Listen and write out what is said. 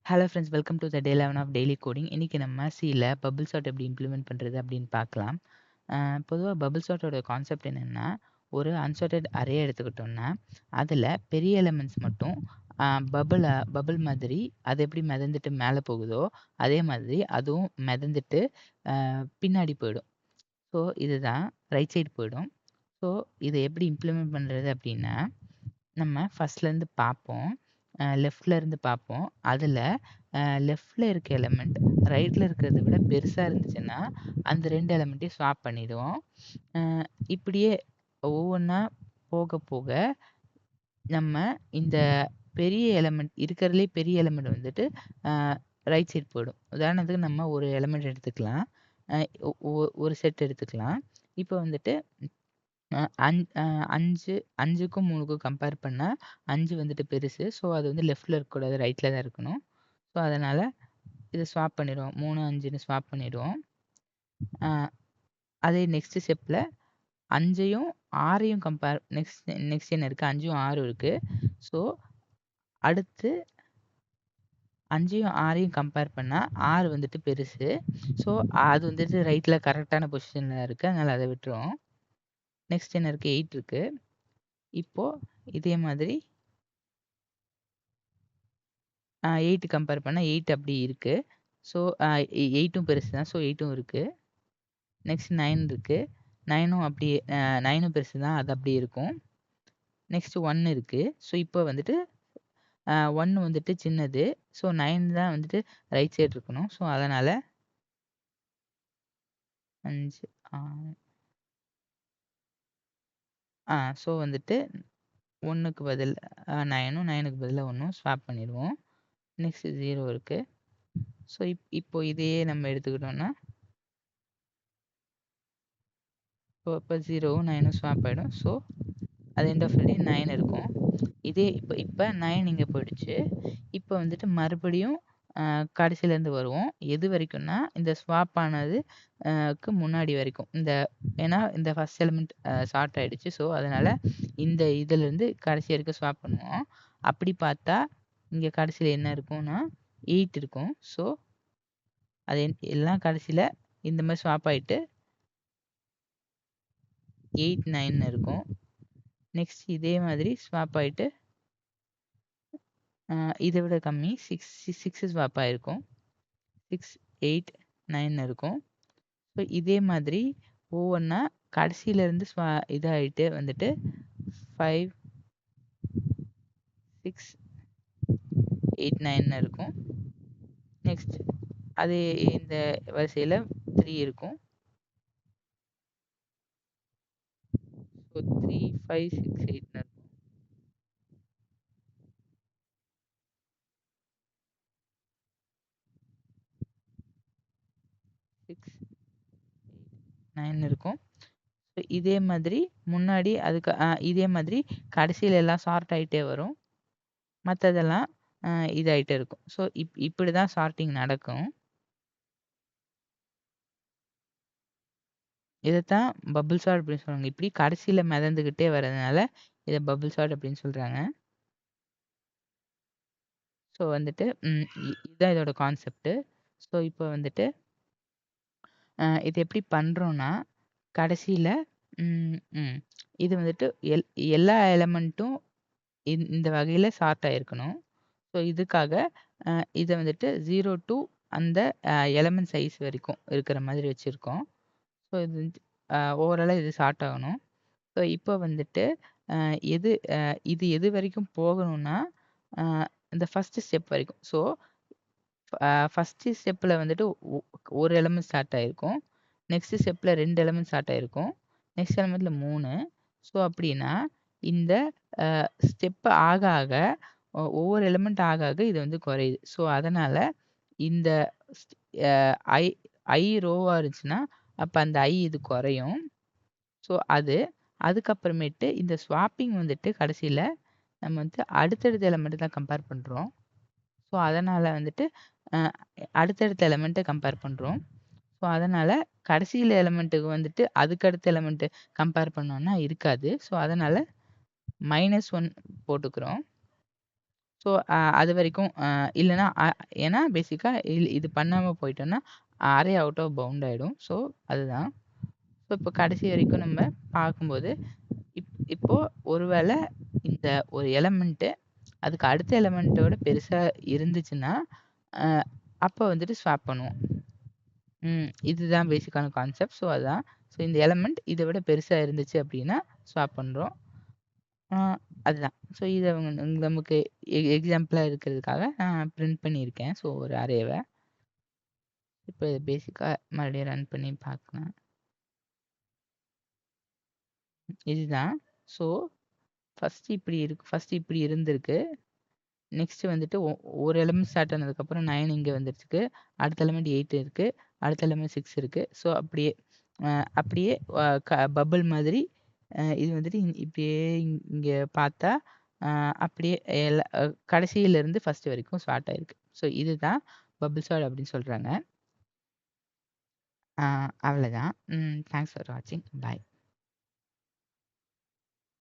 Hello friends, welcome to the day 11 of daily coding. இன்னைக்கு நம்ம சியில் பபிள் சார்ட் எப்படி இம்ப்ளிமெண்ட் பண்ணுறது அப்படின்னு பார்க்கலாம். பொதுவாக பபிள் சார்ட்டோட கான்செப்ட் என்னென்னா, ஒரு அன்சார்ட்டட் அரே எடுத்துக்கிட்டோம்னா அதில் பெரிய எலிமெண்ட்ஸ் மட்டும் பபிள் மாதிரி அது எப்படி மிதந்துட்டு மேலே போகுதோ அதே மாதிரி அதுவும் மிதந்துட்டு பின்னாடி போயிடும். ஸோ இதுதான் ரைட் சைடு போயிடும். ஸோ இதை எப்படி இம்ப்ளிமெண்ட் பண்ணுறது அப்படின்னா, நம்ம ஃபர்ஸ்ட்லேருந்து பார்ப்போம். லெஃப்ட்லேருந்து பார்ப்போம். அதில் லெஃப்ட்டில் இருக்க எலிமெண்ட் ரைட்டில் இருக்கிறத விட பெருசாக இருந்துச்சுன்னா அந்த 2 எலிமெண்ட்டையும் ஸ்வாப் பண்ணிடுவோம். இப்படியே ஒவ்வொன்றா போக போக நம்ம இந்த பெரிய எலிமெண்ட் இருக்கிறதுலே பெரிய எலிமெண்ட் வந்துட்டு ரைட் சைடு போயிடும். உதாரணத்துக்கு நம்ம ஒரு எலிமெண்ட் எடுத்துக்கலாம். ஒரு செட் எடுத்துக்கலாம். இப்போ வந்துட்டு 5க்கும் 3க்கும் கம்பேர் பண்ணால் 5 வந்துட்டு பெருசு. ஸோ அது வந்து லெஃப்ட்டில் இருக்கக்கூடாது, ரைட்டில் தான் இருக்கணும். ஸோ அதனால் இதை ஸ்வாப் பண்ணிடுவோம். 3, 5ன்னு ஸ்வாப் பண்ணிடுவோம். அதே நெக்ஸ்ட் ஸ்டெப்பில் 5ஐயும் 6ஐயும் கம்பேர் நெக்ஸ்ட் என்ன இருக்குது, 5ம் 6ம் இருக்குது. ஸோ அடுத்து 5ஐயும் 6ஐயும் கம்பேர் பண்ணால் 6 வந்துட்டு பெருசு. ஸோ அது வந்துட்டு ரைட்டில் கரெக்டான பொசிஷனில் இருக்குது. அதனால் அதை விட்டுருவோம். நெக்ஸ்ட் என்ன இருக்குது, 8 இருக்குது. இப்போது இதே மாதிரி 8 கம்பேர் பண்ணால் 8 அப்படி இருக்குது. ஸோ 8ம் பெருசு தான். ஸோ 8ம் இருக்குது. நெக்ஸ்ட் 9 இருக்குது. 9ம் அப்படியே 9ம் பெருசு தான், அது அப்படியே இருக்கும். நெக்ஸ்ட் 1 இருக்குது. ஸோ இப்போ வந்துட்டு 1 வந்துட்டு சின்னது. ஸோ 9 தான் வந்துட்டு ரைட் சைடு இருக்கணும். ஸோ அதனால் 5 ஸோ வந்துட்டு 1க்கு பதில் 9ம் 9க்கு பதிலாக 1ம் ஸ்வாப் பண்ணிடுவோம். நெக்ஸ்ட் 0 இருக்குது. ஸோ இப்போ இதையே நம்ம எடுத்துக்கிட்டோம்னா இப்போ 0வும் 9ம் ஸ்வாப் ஆகிடும். ஸோ அது எண்ட் ஆஃப் த டே 9 இருக்கும். இதே இப்போ 9 இங்கே போயிடுச்சு. இப்போ வந்துட்டு மறுபடியும் கடைசியிலேருந்து வருவோம். எது வரைக்கும்னா இந்த ஸ்வாப் ஆனது முன்னாடி வரைக்கும். ஏன்னா இந்த ஃபர்ஸ்ட் எலிமெண்ட் ஷார்ட் ஆகிடுச்சு. ஸோ அதனால் இந்த இதிலேருந்து கடைசி வரைக்கும் ஸ்வாப் பண்ணுவோம். அப்படி பார்த்தா இங்கே கடைசியில் என்ன இருக்கும்னா 8 இருக்கும். ஸோ அது எல்லாம் கடைசியில் இந்த மாதிரி ஸ்வாப் ஆகிட்டு 8, 9 இருக்கும். நெக்ஸ்ட் இதே மாதிரி ஸ்வாப் ஆகிட்டு இதை விட கம்மி 6 ஸ்வாப் ஆகிருக்கும். 6, 8, 9 இருக்கும். ஸோ இதே மாதிரி ஒவ்வொன்றா கடைசியிலேருந்து இதாகிட்டு வந்துட்டு 5, 6, 8, 9 இருக்கும். நெக்ஸ்ட் அதே இந்த வரிசையில் 3 இருக்கும். ஸோ 3, 5, 6, 8 இருக்கும். 6, 9 இருக்கும். ஸோ இதே மாதிரி முன்னாடி அதுக்கு இதே மாதிரி கடைசியில் எல்லாம் ஷார்ட் ஆகிட்டே வரும். மற்றதெல்லாம் இதாகிட்டே இருக்கும். ஸோ இப்படி தான் ஷார்ட்டிங் நடக்கும். இதைத்தான் பபிள் சார்ட் அப்படின்னு சொல்லுவாங்க. இப்படி கடைசியில் மிதந்துக்கிட்டே வர்றதுனால இதை பபிள் சார்ட் அப்படின்னு சொல்கிறாங்க. ஸோ வந்துட்டு இதுதான் இதோட கான்செப்ட்டு. ஸோ இப்போ வந்துட்டு இது எப்படி பண்ணுறோன்னா, கடைசியில் இது வந்துட்டு எல்லா எலமெண்ட்டும் இந்த வகையில் ஷார்ட் ஆகிருக்கணும். ஸோ இதுக்காக இதை வந்துட்டு 0 to அந்த எலமெண்ட் சைஸ் வரைக்கும் இருக்கிற மாதிரி வச்சுருக்கோம். ஸோ இது ஓவராலாக இது ஷார்ட் ஆகணும். ஸோ இப்போ வந்துட்டு இது எது வரைக்கும் போகணும்னா இந்த ஃபஸ்ட்டு ஸ்டெப் வரைக்கும். ஸோ ஃபஸ்ட்டு ஸ்டெப்பில் வந்துட்டு ஒரு எலமெண்ட் ஸ்டார்ட் ஆகிருக்கும். நெக்ஸ்ட் ஸ்டெப்பில் 2 எலமெண்ட் ஸ்டார்ட் ஆகிருக்கும். நெக்ஸ்ட் எலமெண்ட்டில் 3. ஸோ அப்படின்னா இந்த ஸ்டெப்பு ஆக ஆக ஒவ்வொரு எலிமெண்ட் ஆக ஆக இது வந்து குறையுது. ஸோ அதனால் இந்த ஐ ரோவாக இருந்துச்சுன்னா அப்போ அந்த இது குறையும். ஸோ அதுக்கப்புறமேட்டு இந்த ஸ்வாப்பிங் வந்துட்டு கடைசியில் நம்ம வந்து அடுத்தடுத்த எலிமெண்ட்டு தான் கம்பேர் பண்ணுறோம். ஸோ அதனால் வந்துட்டு அடுத்தடுத்த எலிமெண்ட்டை கம்பேர் பண்ணுறோம். ஸோ அதனால் கடைசியில் எலிமெண்ட்டுக்கு வந்துட்டு அதுக்கடுத்த எலிமெண்ட்டு கம்பேர் பண்ணோன்னா இருக்காது. ஸோ அதனால் -1 போட்டுக்கிறோம். ஸோ அது வரைக்கும் இல்லைன்னா ஏன்னா பேசிக்காக இது பண்ணாமல் போயிட்டோம்னா அரே அவுட் ஆஃப் பவுண்ட் ஆகிடும். ஸோ அதுதான். ஸோ இப்போ கடைசி வரைக்கும் நம்ம பார்க்கும்போது இப்போ ஒருவேளை இந்த ஒரு எலமெண்ட்டு அதுக்கு அடுத்த எலமெண்ட்டோட பெருசாக இருந்துச்சுன்னா அப்போ வந்துட்டு ஸ்வாப் பண்ணுவோம். இதுதான் பேசிக்கான கான்செப்ட். ஸோ அதுதான். ஸோ இந்த எலமெண்ட் இதை விட பெருசாக இருந்துச்சு அப்படின்னா ஸ்வாப் பண்ணுறோம். அதுதான். ஸோ இதை நமக்கு எக்ஸாம்பிளாக இருக்கிறதுக்காக நான் பிரிண்ட் பண்ணியிருக்கேன். ஸோ ஒரு அரேவை இப்போ இதை பேசிக்காக மறுபடியும் ரன் பண்ணி பார்க்கலாம். இதுதான். ஸோ ஃபஸ்ட்டு இப்படி இருந்திருக்கு. நெக்ஸ்ட் வந்துட்டு ஒரு எலிமெண்ட் ஸ்டார்ட் ஆனதுக்கப்புறம் 9 இங்கே வந்துருக்கு. அடுத்த எலிமெண்ட் 8 இருக்கு. அடுத்த எலிமெண்ட் 6 இருக்கு. ஸோ அப்படியே பபிள் மாதிரி இது வந்துட்டு இப்படியே இங்கே பார்த்தா அப்படியே கடைசியிலேருந்து ஃபர்ஸ்ட் வரைக்கும் ஸ்டார்ட் ஆயிருக்கு. ஸோ இதுதான் பபிள் சார்ட் அப்படின்னு சொல்கிறாங்க. அவ்வளோதான். தேங்க்ஸ் ஃபார் வாட்சிங். பாய்.